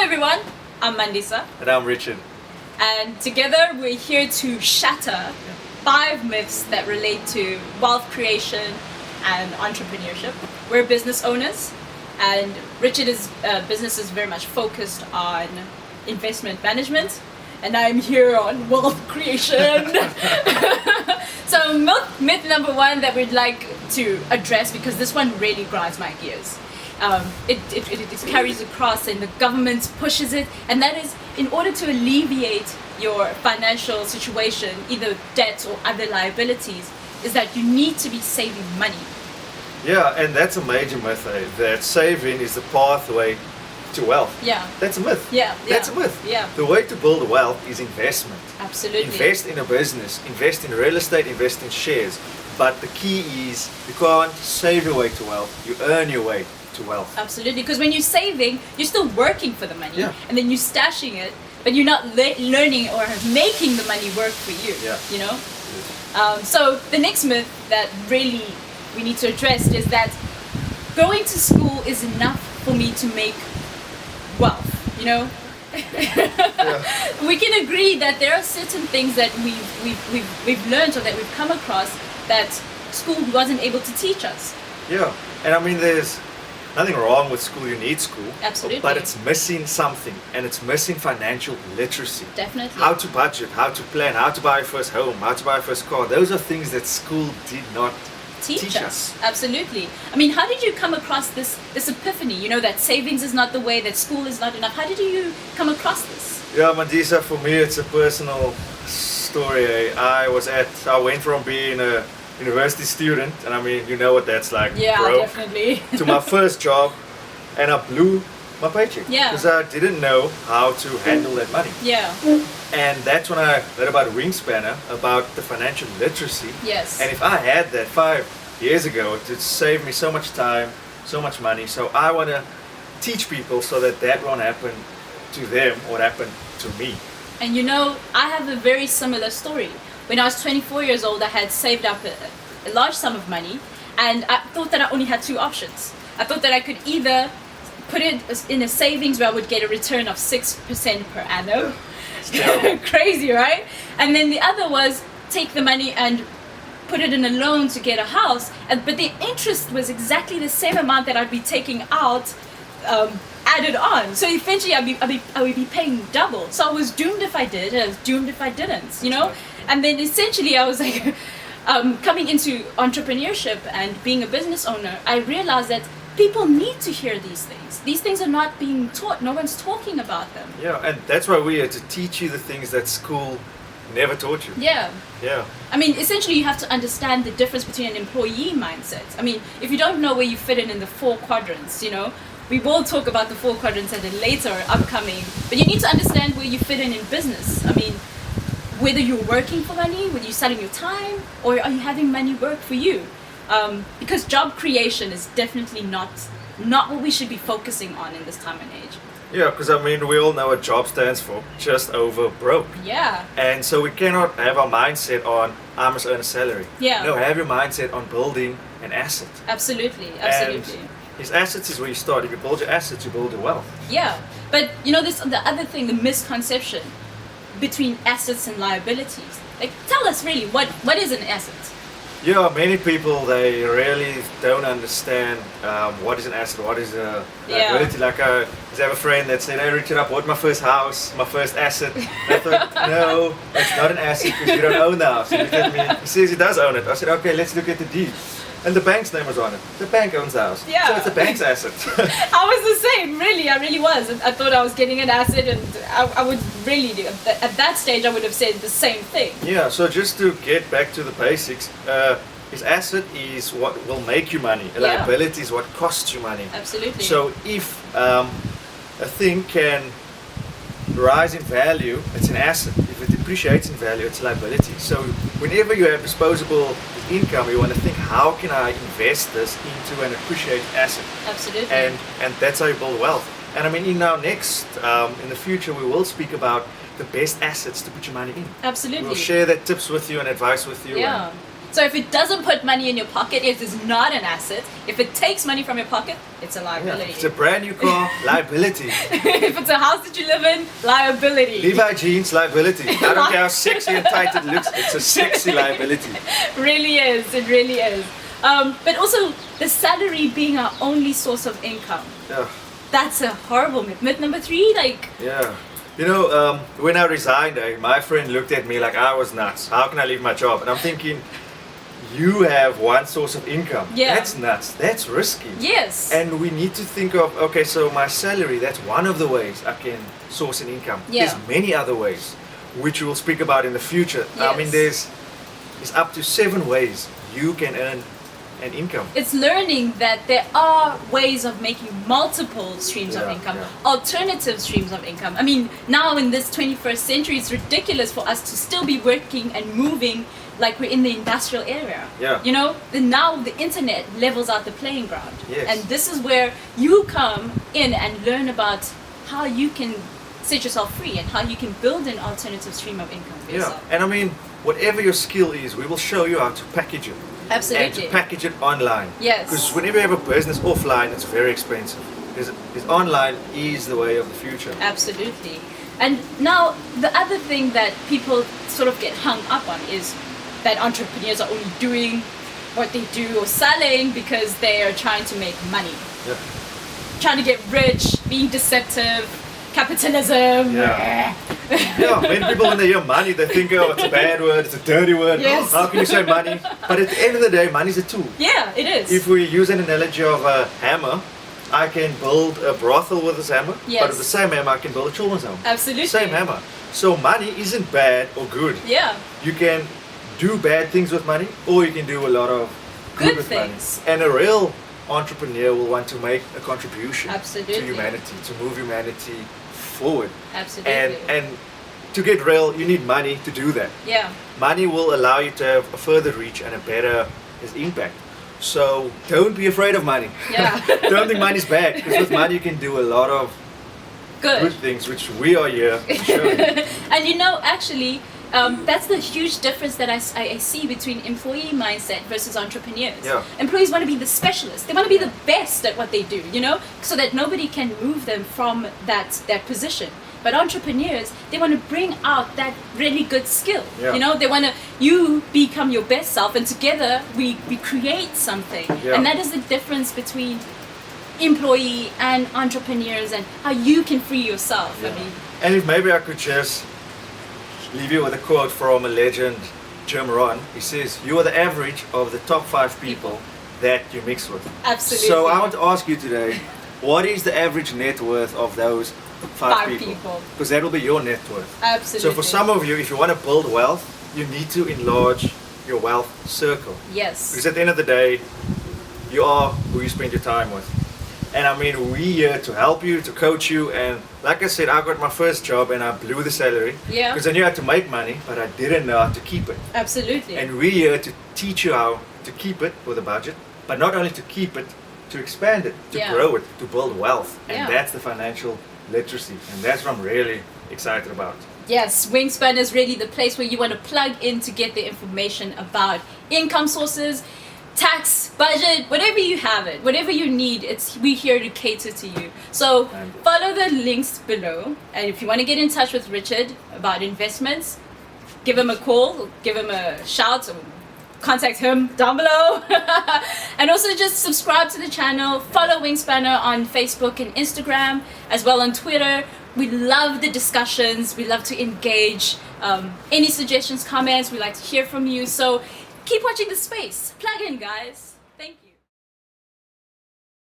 everyone, I'm Mandisa, And I'm Richard. and together we're here to shatter 5 myths that relate to wealth creation and entrepreneurship. We're business owners, and Richard's business is very much focused on investment management, and I'm here on wealth creation. So myth number 1 that we'd like to address, because this one really grinds my gears. It carries across and the government pushes it, and that is in order to alleviate your financial situation, either debt or other liabilities, is that you need to be saving money. Yeah, and that's a major myth, that saving is the pathway to wealth. Yeah. That's a myth. Yeah. That's a myth. Yeah. The way to build wealth is investment. Absolutely. Invest in a business, invest in real estate, invest in shares. But the key is you can't save your way to wealth, you earn your way to wealth. Absolutely, because when you're saving, you're still working for the money, Yeah. and then you're stashing it, but you're not learning or making the money work for you. Yeah. You know. So the next myth that really we need to address is that going to school is enough for me to make wealth. You know. We can agree that there are certain things that we've learned or that we've come across that school wasn't able to teach us. Yeah, and I mean there's nothing wrong with school, you need school. Absolutely. But it's missing something, and it's missing financial literacy. Definitely. How to budget, how to plan, how to buy a first home, how to buy a first car. Those are things that school did not teach us. Absolutely. I mean, how did you come across this epiphany? You know, that savings is not the way, that school is not enough. How did you come across this? Yeah, Mandisa, for me it's a personal story. I went from being a university student, and I mean, you know what that's like, Yeah, broke, definitely. to my first job, and I blew my paycheck. Yeah. Because I didn't know how to handle that money. Yeah. And that's when I read about Wingspanner, about the financial literacy. Yes. And if I had that 5 years ago, it would save me so much time, so much money. So I want to teach people so that won't happen to them or happen to me. And you know, I have a very similar story. When I was 24 years old, I had saved up a large sum of money, and I thought that I only had 2 options. I thought that I could either put it in a savings where I would get a return of 6% per annum. Crazy, right? And then the other was take the money and put it in a loan to get a house, but the interest was exactly the same amount that I'd be taking out added on. So eventually I would be paying double. So I was doomed if I did, I was doomed if I didn't, you know? And then essentially I was like, coming into entrepreneurship and being a business owner, I realized that people need to hear these things. These things are not being taught. No one's talking about them. Yeah, and that's why we're here to teach you the things that school never taught you. Yeah. Yeah. I mean, essentially you have to understand the difference between an employee mindset. I mean, if you don't know where you fit in the 4 quadrants, you know, we will talk about the 4 quadrants at a later upcoming, but you need to understand where you fit in business. I mean, whether you're working for money, whether you're selling your time, or are you having money work for you? Because job creation is definitely not what we should be focusing on in this time and age. Yeah, because I mean, we all know what job stands for, just over broke. Yeah. And so we cannot have our mindset on, I must earn a salary. Yeah. No, have your mindset on building an asset. Absolutely. And his assets is where you start. If you build your assets, you build your wealth. Yeah. But you know, the other thing, the misconception between assets and liabilities. Like, tell us really, what is an asset? Yeah, many people, they really don't understand what is an asset, what is a liability. Like I just have a friend that said, hey Richard, I bought my first house, my first asset. And I thought, no, it's not an asset because you don't own the house. He looked at me, he says he does own it. I said, okay, let's look at the deed. And the bank's name was on it. The bank owns the house. Yeah. So it's the bank's asset. I was the same, really. I really was. I thought I was getting an asset, and I would really do. At that stage, I would have said the same thing. Yeah, so just to get back to the basics, his asset is what will make you money. A liability is what costs you money. Absolutely. So if a thing can rise in value, it's an asset. If it depreciates in value, it's a liability. So whenever you have disposable income, you want to think, how can I invest this into an appreciated asset? Absolutely. And that's how you build wealth. And I mean, in our next, in the future, we will speak about the best assets to put your money in. Absolutely. We'll share that tips with you and advice with you. Yeah. So if it doesn't put money in your pocket, it is not an asset. If it takes money from your pocket, it's a liability. It's a brand new car, liability. If it's a house that you live in, liability. Levi jeans, liability. I don't care how sexy and tight it looks, it's a sexy liability. Really is, it really is. But also the salary being our only source of income. Yeah. That's a horrible myth. Myth number 3, like... Yeah. You know, when I resigned, my friend looked at me like I was nuts. How can I leave my job? And I'm thinking, you have one source of income. Yeah. That's nuts. That's risky. Yes. And we need to think of, okay, so my salary, that's one of the ways I can source an income. Yeah. There's many other ways, which we'll speak about in the future. Yes. I mean, there's up to 7 ways you can earn an income. It's learning that there are ways of making multiple streams of income, alternative streams of income. I mean, now in this 21st century, it's ridiculous for us to still be working and moving like we're in the industrial era. Yeah. You know, now the internet levels out the playing ground. Yes. And this is where you come in and learn about how you can set yourself free and how you can build an alternative stream of income for yourself. And I mean, whatever your skill is, we will show you how to package it. Absolutely. And to package it online. Yes. Because whenever you have a business offline, it's very expensive. Because online is the way of the future. Absolutely. And now, the other thing that people sort of get hung up on is that entrepreneurs are only doing what they do or selling because they are trying to make money. Yeah. Trying to get rich, being deceptive, capitalism. Yeah. Yeah, many people when they hear money, they think, oh, it's a bad word, it's a dirty word. Yes. How can you say money? But at the end of the day, money is a tool. Yeah, it is. If we use an analogy of a hammer, I can build a brothel with this hammer, Yes. but with the same hammer, I can build a children's home. Absolutely. Same hammer. So money isn't bad or good. Yeah. You can do bad things with money, or you can do a lot of Good with things. money. And a real entrepreneur will want to make a contribution Absolutely. to humanity, to move humanity forward. Absolutely. And to get real, you need money to do that. Yeah. Money will allow you to have a further reach and a better impact. So don't be afraid of money. Yeah. Don't think money's bad, because with money you can do a lot of good Good. things, which we are here to show you. And you know, actually, that's the huge difference that I see between employee mindset versus entrepreneurs. Yeah. Employees want to be the specialist. They want to be the best at what they do, you know, so that nobody can move them from that position. But entrepreneurs, they want to bring out that really good skill. Yeah. You know, they want to, you become your best self, and together we create something. Yeah. And that is the difference between employee and entrepreneurs, and how you can free yourself. Yeah. I mean, And if maybe I could just leave you with a quote from a legend, Jim Rohn. He says, you are the average of the top 5 people that you mix with. absolutely. So I want to ask you today, what is the average net worth of those 5 people? Because that will be your net worth. Absolutely. So for some of you, if you want to build wealth, you need to enlarge your wealth circle. Yes. Because at the end of the day, you are who you spend your time with. And I mean, we're here to help you, to coach you. And like I said, I got my first job and I blew the salary. Yeah. Because I knew how to make money, but I didn't know how to keep it. Absolutely. And we're here to teach you how to keep it with a budget, but not only to keep it, to expand it, to Yeah. grow it, to build wealth. And Yeah. that's the financial literacy. And that's what I'm really excited about. Yes, Wingspan is really the place where you want to plug in to get the information about income sources, tax, budget, whatever you have it, whatever you need, we're here to cater to you. So follow the links below, and if you want to get in touch with Richard about investments, give him a call, give him a shout, or contact him down below. And also just subscribe to the channel, follow Wingspanner on Facebook and Instagram, as well on Twitter. We love the discussions, we love to engage. Any suggestions, comments, we like to hear from you. So keep watching the space. Plug in, guys. Thank you.